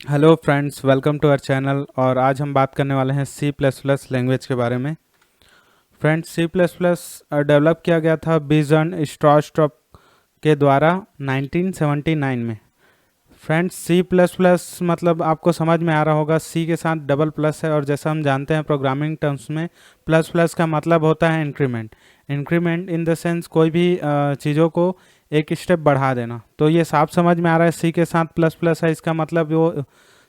Hello friends, welcome to our channel. और आज हम बात करने वाले हैं सी प्लस प्लस लैंग्वेज के बारे में। Friends, C plus plus develop किया गया था बिजन स्ट्रॉस्ट्रॉप के द्वारा 1979 में। फ्रेंड्स, सी प्लस प्लस मतलब आपको समझ में आ रहा होगा, सी के साथ डबल प्लस है। और जैसा हम जानते हैं प्रोग्रामिंग टर्म्स में, प्लस प्लस का मतलब होता है increment. Increment in the sense कोई भी चीज़ों को एक स्टेप बढ़ा देना। तो ये साफ समझ में आ रहा है, सी के साथ प्लस प्लस है, इसका मतलब वो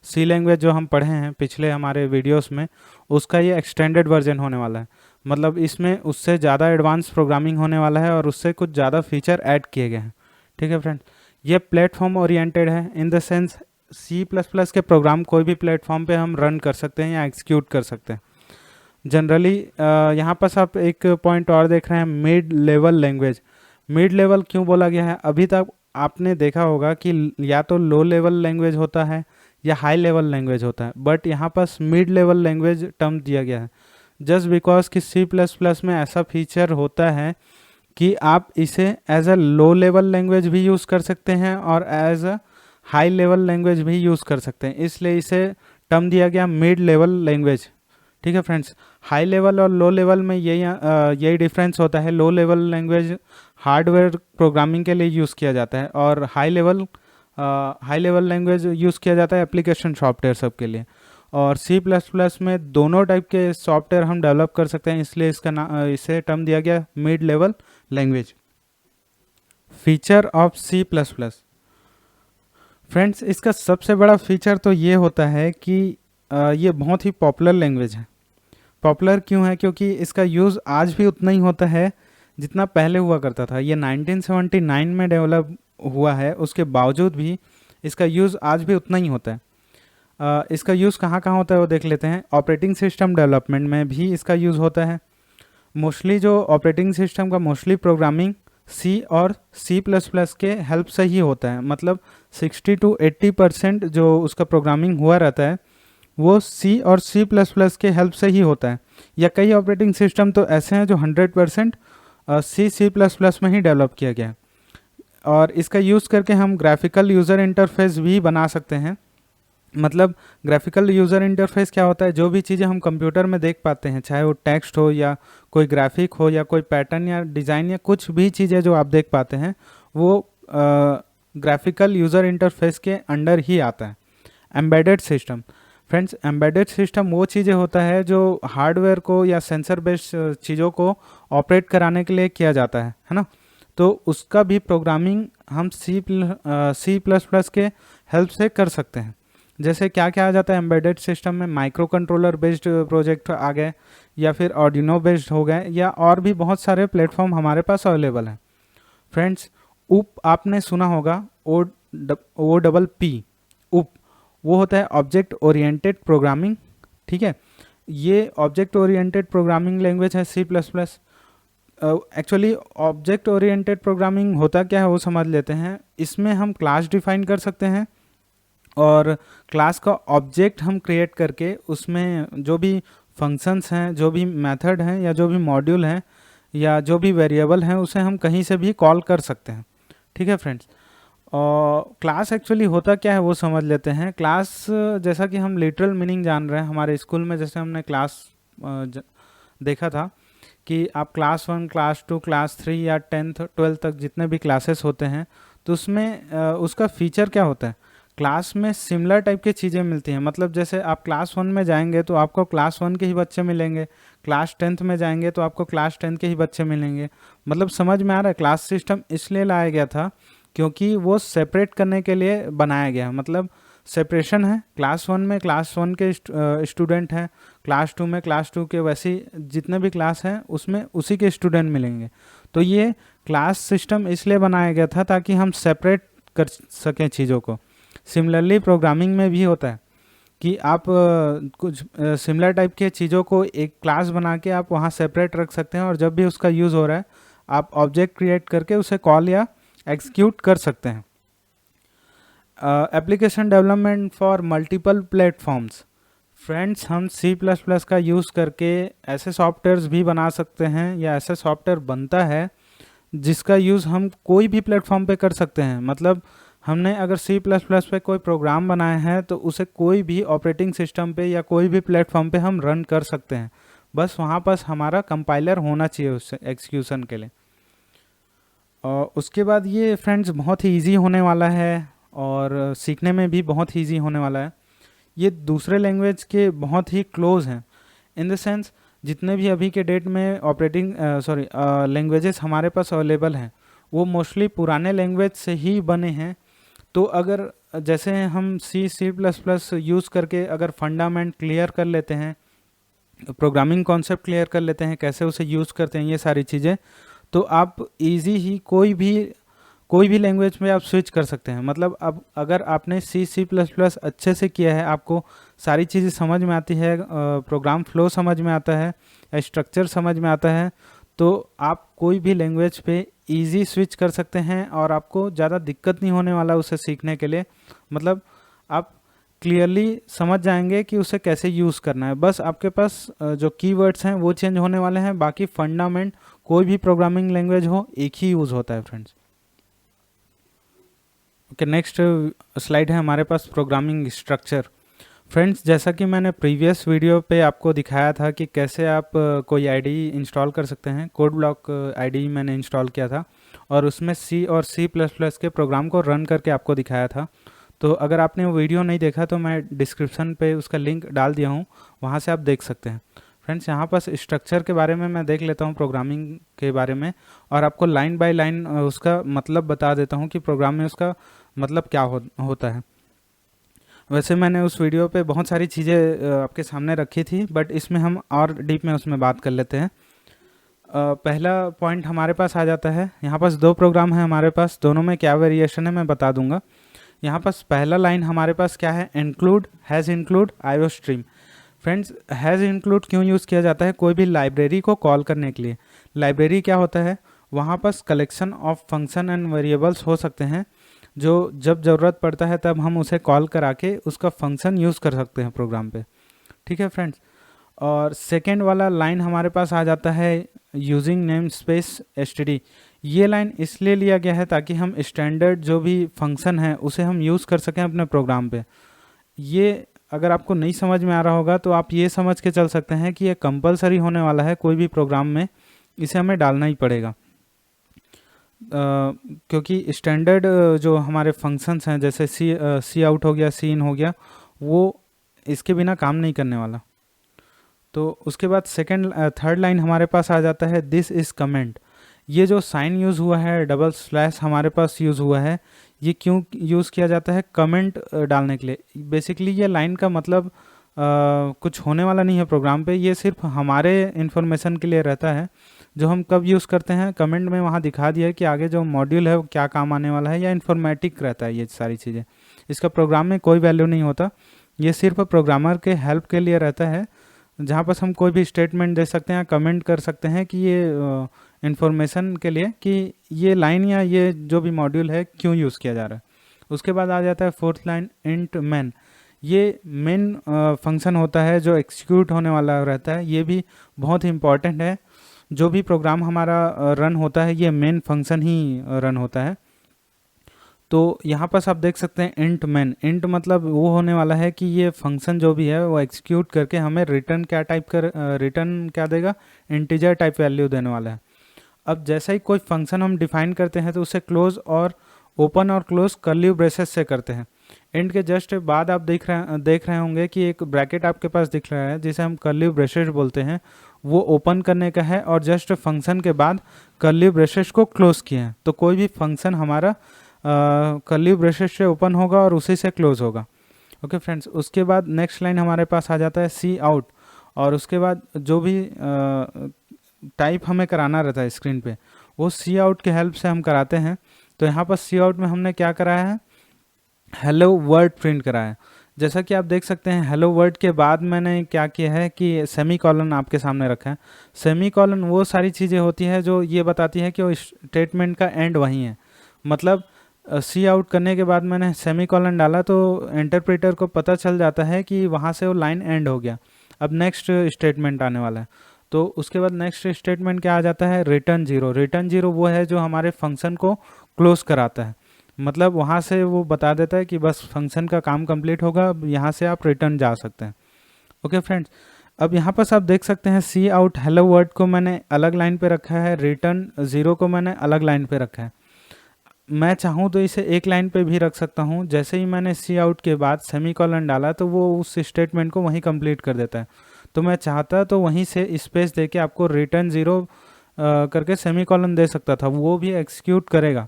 सी लैंग्वेज जो हम पढ़े हैं पिछले हमारे वीडियोस में, उसका ये एक्सटेंडेड वर्जन होने वाला है। मतलब इसमें उससे ज़्यादा एडवांस प्रोग्रामिंग होने वाला है और उससे कुछ ज़्यादा फीचर ऐड किए गए हैं। ठीक है फ्रेंड, ये प्लेटफॉर्म ओरिएंटेड है in the sense C plus plus के प्रोग्राम कोई भी प्लेटफॉर्म पे हम रन कर सकते हैं या एग्जीक्यूट कर सकते हैं। जनरली यहाँ पर आप एक पॉइंट और देख रहे हैं, mid level language. Mid level क्यों बोला गया है? अभी तक आपने देखा होगा कि या तो लो लेवल लैंग्वेज होता है या हाई लेवल लैंग्वेज होता है, बट यहाँ पर मिड लेवल लैंग्वेज टर्म दिया गया है जस्ट बिकॉज कि सी प्लस प्लस में ऐसा फीचर होता है कि आप इसे as a low level language भी यूज़ कर सकते हैं और as a high level language भी यूज़ कर सकते हैं, इसलिए इसे टर्म दिया गया मिड लेवल लैंग्वेज। ठीक है फ्रेंड्स, हाई लेवल और लो लेवल में यही डिफरेंस होता है। लो लेवल लैंग्वेज हार्डवेयर प्रोग्रामिंग के लिए यूज़ किया जाता है और हाई लेवल लैंग्वेज यूज़ किया जाता है एप्लीकेशन सॉफ्टवेयर सब के लिए। और सी प्लस प्लस में दोनों टाइप के सॉफ्टवेयर हम डेवलप कर सकते हैं, इसलिए इसे टर्म दिया गया mid level language. Feature of C plus plus. Friends, इसका सबसे बड़ा फीचर तो ये होता है कि ये बहुत ही पॉपुलर लैंग्वेज है। पॉपुलर क्यों है? क्योंकि इसका यूज़ आज भी उतना ही होता है जितना पहले हुआ करता था। ये 1979 में डेवलप हुआ है, उसके बावजूद भी इसका यूज़ आज भी उतना ही होता है। इसका यूज़ कहाँ कहाँ होता है वो देख लेते हैं। ऑपरेटिंग सिस्टम डेवलपमेंट में भी इसका यूज़ होता है। मोस्टली जो ऑपरेटिंग सिस्टम का मोस्टली प्रोग्रामिंग सी और सी प्लस प्लस के हेल्प से ही होता है। मतलब 60 to 80% जो उसका प्रोग्रामिंग हुआ रहता है वो सी और सी प्लस प्लस के हेल्प से ही होता है। या कई ऑपरेटिंग सिस्टम तो ऐसे हैं जो 100% सी प्लस प्लस में ही डेवलप किया गया है। और इसका यूज़ करके हम ग्राफिकल यूज़र इंटरफेस भी बना सकते हैं। मतलब ग्राफिकल यूज़र इंटरफेस क्या होता है? जो भी चीज़ें हम कंप्यूटर में देख पाते हैं, चाहे वो टेक्स्ट हो या कोई ग्राफिक हो या कोई पैटर्न या डिज़ाइन या कुछ भी चीज़ें जो आप देख पाते हैं, वो ग्राफिकल यूज़र इंटरफेस के अंडर ही आता है। Embedded system. Friends, embedded system वो चीज़ें होता है जो हार्डवेयर को या सेंसर बेस्ड चीज़ों को ऑपरेट कराने के लिए किया जाता है ना। तो उसका भी प्रोग्रामिंग हम सी प्लस प्लस के हेल्प से कर सकते हैं। जैसे क्या क्या आ जाता है एम्बेडेड सिस्टम में? माइक्रो कंट्रोलर बेस्ड प्रोजेक्ट आ गए, या फिर ऑर्डिनो बेस्ड हो गए, या और भी बहुत सारे प्लेटफॉर्म हमारे पास अवेलेबल हैं। फ्रेंड्स, उप आपने सुना होगा, ओ डबल पी, उप। वो होता है ऑब्जेक्ट ओरिएंटेड प्रोग्रामिंग। ठीक है, ये ऑब्जेक्ट ओरिएंटेड प्रोग्रामिंग लैंग्वेज है C plus plus. Actually object oriented programming होता क्या है वो समझ लेते हैं। इसमें हम क्लास डिफाइन कर सकते हैं और क्लास का ऑब्जेक्ट हम क्रिएट करके उसमें जो भी फंक्शंस हैं, जो भी मेथड हैं, या जो भी मॉड्यूल हैं, या जो भी वेरिएबल हैं, उसे हम कहीं से भी कॉल कर सकते हैं। ठीक है फ्रेंड्स, और क्लास एक्चुअली होता क्या है वो समझ लेते हैं। क्लास, जैसा कि हम लिटरल मीनिंग जान रहे हैं, हमारे स्कूल में जैसे हमने क्लास देखा था कि आप क्लास 1, क्लास 2, क्लास 3 या 10th 12th तक जितने भी क्लासेस होते हैं, तो उसमें उसका फीचर क्या होता है? क्लास में सिमिलर टाइप की चीज़ें मिलती हैं। मतलब जैसे आप क्लास 1 में जाएंगे तो आपको क्लास 1 के ही बच्चे मिलेंगे, क्लास 10th में जाएंगे तो आपको क्लास 10 के ही बच्चे मिलेंगे। मतलब समझ में आ रहा है? क्लास सिस्टम इसलिए लाया गया था क्योंकि वो सेपरेट करने के लिए बनाया गया। मतलब सेपरेशन है, क्लास 1 में क्लास 1 के स्टूडेंट हैं, क्लास 2 में क्लास 2 के, वैसे जितने भी क्लास हैं उसमें उसी के स्टूडेंट मिलेंगे। तो ये क्लास सिस्टम इसलिए बनाया गया था ताकि हम सेपरेट कर सकें चीज़ों को। सिमिलरली प्रोग्रामिंग में भी होता है कि आप कुछ सिमिलर टाइप के चीज़ों को एक क्लास बना के आप वहाँ सेपरेट रख सकते हैं, और जब भी उसका यूज़ हो रहा है आप ऑब्जेक्ट क्रिएट करके उसे कॉल या एग्जीक्यूट कर सकते हैं। Application development for multiple platforms. Friends, हम सी प्लस प्लस का यूज़ करके ऐसे सॉफ्टवेयर्स भी बना सकते हैं, या ऐसे सॉफ्टवेयर बनता है जिसका यूज़ हम कोई भी प्लेटफॉर्म पे कर सकते हैं। मतलब हमने अगर सी प्लस प्लस पे कोई प्रोग्राम बनाया है तो उसे कोई भी ऑपरेटिंग सिस्टम पे या कोई भी प्लेटफॉर्म पे हम रन कर सकते हैं, बस वहाँ पास हमारा कंपाइलर होना चाहिए उससे एग्जीक्यूशन के लिए। और उसके बाद ये फ्रेंड्स बहुत ही इजी होने वाला है और सीखने में भी बहुत ही इजी होने वाला है। ये दूसरे लैंग्वेज के बहुत ही क्लोज हैं, इन द सेंस जितने भी अभी के डेट में ऑपरेटिंग लैंग्वेजेस हमारे पास अवेलेबल हैं वो मोस्टली पुराने लैंग्वेज से ही बने हैं। तो अगर जैसे हम सी प्लस प्लस यूज़ करके अगर फंडामेंट क्लियर कर लेते हैं, प्रोग्रामिंग कॉन्सेप्ट क्लियर कर लेते हैं, कैसे उसे यूज़ करते हैं, ये सारी चीज़ें, तो आप इजी ही कोई भी लैंग्वेज में आप स्विच कर सकते हैं। मतलब अब अगर आपने सी प्लस प्लस अच्छे से किया है, आपको सारी चीज़ें समझ में आती है, प्रोग्राम फ्लो समझ में आता है, स्ट्रक्चर समझ में आता है, तो आप कोई भी लैंग्वेज पे इजी स्विच कर सकते हैं और आपको ज़्यादा दिक्कत नहीं होने वाला उसे सीखने के लिए। मतलब आप क्लियरली समझ जाएंगे कि उसे कैसे यूज़ करना है। बस आपके पास जो कीवर्ड्स हैं वो चेंज होने वाले हैं, बाकी फंडामेंट कोई भी प्रोग्रामिंग लैंग्वेज हो एक ही यूज़ होता है फ्रेंड्स। ओके, नेक्स्ट स्लाइड है हमारे पास प्रोग्रामिंग स्ट्रक्चर। फ्रेंड्स, जैसा कि मैंने प्रीवियस वीडियो पे आपको दिखाया था कि कैसे आप कोई आईडी इंस्टॉल कर सकते हैं, कोड ब्लॉक आईडी मैंने इंस्टॉल किया था और उसमें सी और सी प्लस प्लस के प्रोग्राम को रन करके आपको दिखाया था। तो अगर आपने वो वीडियो नहीं देखा तो मैं डिस्क्रिप्शन पे उसका लिंक डाल दिया हूँ, वहाँ से आप देख सकते हैं। फ्रेंड्स, यहाँ पास स्ट्रक्चर के बारे में मैं देख लेता हूँ, प्रोग्रामिंग के बारे में, और आपको लाइन बाय लाइन उसका मतलब बता देता हूँ कि प्रोग्राम में उसका मतलब क्या होता है। वैसे मैंने उस वीडियो पे बहुत सारी चीज़ें आपके सामने रखी थी, बट इसमें हम और डीप में उसमें बात कर लेते हैं। पहला पॉइंट हमारे पास आ जाता है, यहाँ पास दो प्रोग्राम है हमारे पास, दोनों में क्या वेरिएशन है मैं बता दूंगा। यहाँ पास पहला लाइन हमारे पास क्या है, include has include IO stream. Friends, has include क्यों यूज़ किया जाता है, कोई भी लाइब्रेरी को कॉल करने के लिए। लाइब्रेरी क्या होता है, वहाँ पास collection of function and variables हो सकते हैं, जो जब ज़रूरत पड़ता है तब हम उसे कॉल करा के उसका फंक्शन यूज़ कर सकते हैं प्रोग्राम पे। ठीक है फ्रेंड्स, और सेकेंड वाला लाइन हमारे पास आ जाता है यूजिंग नेम स्पेस एसटीडी। ये लाइन इसलिए लिया गया है ताकि हम स्टैंडर्ड जो भी फंक्शन है उसे हम यूज़ कर सकें अपने प्रोग्राम पे। ये अगर आपको नहीं समझ में आ रहा होगा तो आप ये समझ के चल सकते हैं कि ये कंपलसरी होने वाला है, कोई भी प्रोग्राम में इसे हमें डालना ही पड़ेगा। क्योंकि स्टैंडर्ड जो हमारे फंक्शंस हैं जैसे सी आउट हो गया, सी इन हो गया, वो इसके बिना काम नहीं करने वाला। तो उसके बाद थर्ड लाइन हमारे पास आ जाता है दिस इज़ कमेंट। ये जो साइन यूज़ हुआ है, डबल स्लैश हमारे पास यूज़ हुआ है, ये क्यों यूज़ किया जाता है, कमेंट डालने के लिए। बेसिकली ये लाइन का मतलब कुछ होने वाला नहीं है प्रोग्राम पे, ये सिर्फ हमारे इन्फॉर्मेशन के लिए रहता है। जो हम कब यूज़ करते हैं, कमेंट में वहाँ दिखा दिया है कि आगे जो मॉड्यूल है वो क्या काम आने वाला है, या इन्फॉर्मेटिक रहता है ये सारी चीज़ें। इसका प्रोग्राम में कोई वैल्यू नहीं होता, ये सिर्फ प्रोग्रामर के हेल्प के लिए रहता है, जहाँ पर हम कोई भी स्टेटमेंट दे सकते हैं, कमेंट कर सकते हैं कि ये इन्फॉर्मेशन के लिए कि ये लाइन या ये जो भी मॉड्यूल है क्यों यूज़ किया जा रहा है। उसके बाद आ जाता है फोर्थ लाइन इंट मैन। ये मेन फंक्शन होता है जो एग्जीक्यूट होने वाला रहता है, ये भी बहुत ही इंपॉर्टेंट है। जो भी प्रोग्राम हमारा रन होता है ये मेन फंक्शन ही रन होता है। तो यहाँ पास आप देख सकते हैं इंट मैन। इंट मतलब वो होने वाला है कि ये फंक्शन जो भी है वो एग्जीक्यूट करके हमें रिटर्न क्या देगा, इंटीजर टाइप वैल्यू देने वाला है। अब जैसा ही कोई फंक्शन हम डिफाइन करते हैं तो उसे क्लोज और ओपन और क्लोज कर्ली ब्रेसेस से करते हैं। इंट के जस्ट बाद आप देख रहे होंगे कि एक ब्रैकेट आपके पास दिख रहा है जिसे हम कर्ली ब्रेसेस बोलते हैं, वो ओपन करने का है, और जस्ट फंक्शन के बाद कर्ली ब्रेसेस को क्लोज किए हैं। तो कोई भी फंक्शन हमारा कर्ली ब्रेसेस से ओपन होगा और उसी से क्लोज होगा। ओके फ्रेंड्स, उसके बाद नेक्स्ट लाइन हमारे पास आ जाता है सी आउट, और उसके बाद जो भी टाइप हमें कराना रहता है स्क्रीन पे वो सी आउट के हेल्प से हम कराते हैं। तो यहाँ पर सी आउट में हमने क्या कराया है, हेलो वर्ड प्रिंट कराया है। जैसा कि आप देख सकते हैं हेलो वर्ड के बाद मैंने क्या किया है कि सेमी कॉलन आपके सामने रखा है। सेमी कॉलन वो सारी चीज़ें होती है जो ये बताती है कि वो स्टेटमेंट का एंड वहीं है। मतलब सी आउट करने के बाद मैंने सेमी कॉलन डाला तो इंटरप्रेटर को पता चल जाता है कि वहाँ से वो लाइन एंड हो गया, अब नेक्स्ट स्टेटमेंट आने वाला है। तो उसके बाद नेक्स्ट स्टेटमेंट क्या आ जाता है, रिटर्न जीरो। रिटर्न जीरो वो है जो हमारे फंक्शन को क्लोज कराता है। मतलब वहाँ से वो बता देता है कि बस फंक्शन का काम कंप्लीट होगा, अब यहाँ से आप रिटर्न जा सकते हैं। ओके फ्रेंड्स, अब यहाँ पर आप देख सकते हैं सी आउट हेलो वर्ड को मैंने अलग लाइन पे रखा है, रिटर्न 0 को मैंने अलग लाइन पे रखा है। मैं चाहूँ तो इसे एक लाइन पे भी रख सकता हूँ। जैसे ही मैंने सी आउट के बाद सेमीकोलन डाला तो वो उस स्टेटमेंट को वहीं कंप्लीट कर देता है। तो मैं चाहता तो वहीं से स्पेस दे के आपको रिटर्न 0 करके सेमीकोलन दे सकता था, वो भी एक्सिक्यूट करेगा।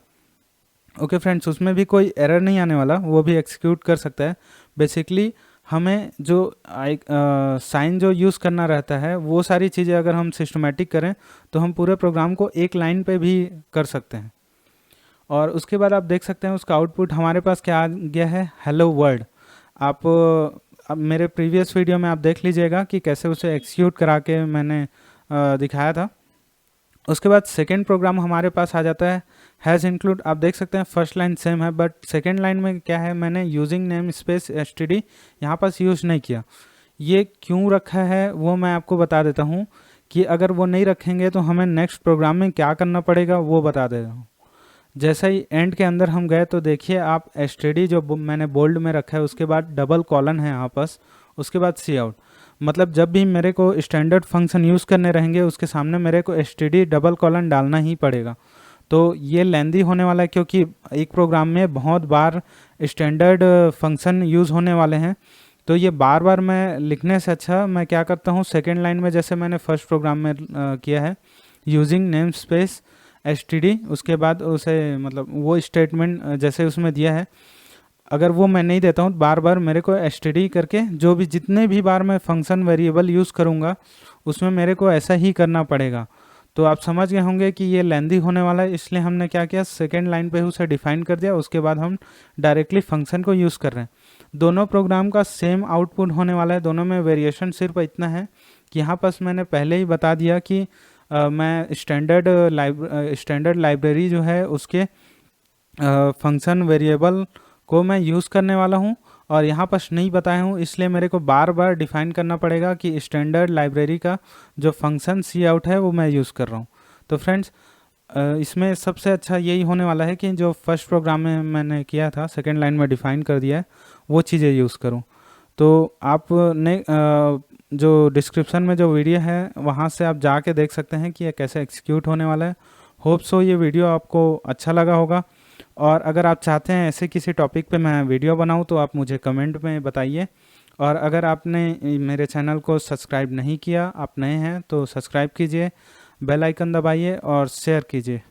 ओके फ्रेंड्स, उसमें भी कोई एरर नहीं आने वाला, वो भी एक्सिक्यूट कर सकता है। बेसिकली हमें जो साइन जो यूज़ करना रहता है वो सारी चीज़ें अगर हम सिस्टमेटिक करें तो हम पूरे प्रोग्राम को एक लाइन पे भी कर सकते हैं। और उसके बाद आप देख सकते हैं उसका आउटपुट हमारे पास क्या आ गया है, हेलो वर्ल्ड। आप अब मेरे प्रीवियस वीडियो में आप देख लीजिएगा कि कैसे उसे एक्सिक्यूट करा के मैंने दिखाया था। उसके बाद सेकेंड प्रोग्राम हमारे पास आ जाता है हैज़ इंक्लूड। आप देख सकते हैं फर्स्ट लाइन सेम है, बट सेकेंड लाइन में क्या है, मैंने यूजिंग नेम स्पेस std यहाँ पास यूज़ नहीं किया। ये क्यों रखा है वो मैं आपको बता देता हूँ कि अगर वो नहीं रखेंगे तो हमें नेक्स्ट प्रोग्राम में क्या करना पड़ेगा वो बता दे रहा हूँ। जैसे ही एंड के अंदर हम गए तो देखिए आप std जो मैंने बोल्ड में रखा है उसके बाद डबल कॉलन है यहाँ पास, उसके बाद सी आउट। मतलब जब भी मेरे को स्टैंडर्ड फंक्शन यूज़ करने रहेंगे उसके सामने मेरे को std डबल कॉलन डालना ही पड़ेगा। तो ये लेंदी होने वाला है क्योंकि एक प्रोग्राम में बहुत बार स्टैंडर्ड फंक्शन यूज़ होने वाले हैं। तो ये बार बार मैं लिखने से अच्छा मैं क्या करता हूँ, सेकेंड लाइन में जैसे मैंने फर्स्ट प्रोग्राम में किया है यूजिंग नेम स्पेस std, उसके बाद उसे मतलब वो स्टेटमेंट जैसे उसमें दिया है अगर वो मैं नहीं देता हूँ बार बार मेरे को std करके जो भी जितने भी बार मैं फंक्शन वेरिएबल यूज़ करूँगा उसमें मेरे को ऐसा ही करना पड़ेगा। तो आप समझ गए होंगे कि ये लेंदी होने वाला है, इसलिए हमने क्या किया, सेकेंड लाइन पे उसे डिफाइन कर दिया, उसके बाद हम डायरेक्टली फंक्शन को यूज़ कर रहे हैं। दोनों प्रोग्राम का सेम आउटपुट होने वाला है, दोनों में वेरिएशन सिर्फ इतना है कि यहाँ पास मैंने पहले ही बता दिया कि मैं स्टैंडर्ड लाइब्रेरी जो है उसके फंक्शन वेरिएबल को मैं यूज़ करने वाला हूँ और यहाँ पर नहीं बताया हूँ, इसलिए मेरे को बार बार डिफाइन करना पड़ेगा कि स्टैंडर्ड लाइब्रेरी का जो फंक्शन सी आउट है वो मैं यूज़ कर रहा हूँ। तो फ्रेंड्स इसमें सबसे अच्छा यही होने वाला है कि जो फर्स्ट प्रोग्राम में मैंने किया था सेकेंड लाइन में डिफाइन कर दिया है वो चीज़ें यूज़ करूँ। तो आप ने जो डिस्क्रिप्शन में जो वीडियो है वहाँ से आप जाके देख सकते हैं कि ये कैसे एग्जीक्यूट होने वाला है। होप सो ये वीडियो आपको अच्छा लगा होगा, और अगर आप चाहते हैं ऐसे किसी टॉपिक पे मैं वीडियो बनाऊं तो आप मुझे कमेंट में बताइए। और अगर आपने मेरे चैनल को सब्सक्राइब नहीं किया, आप नए हैं तो सब्सक्राइब कीजिए, बेल आइकन दबाइए और शेयर कीजिए।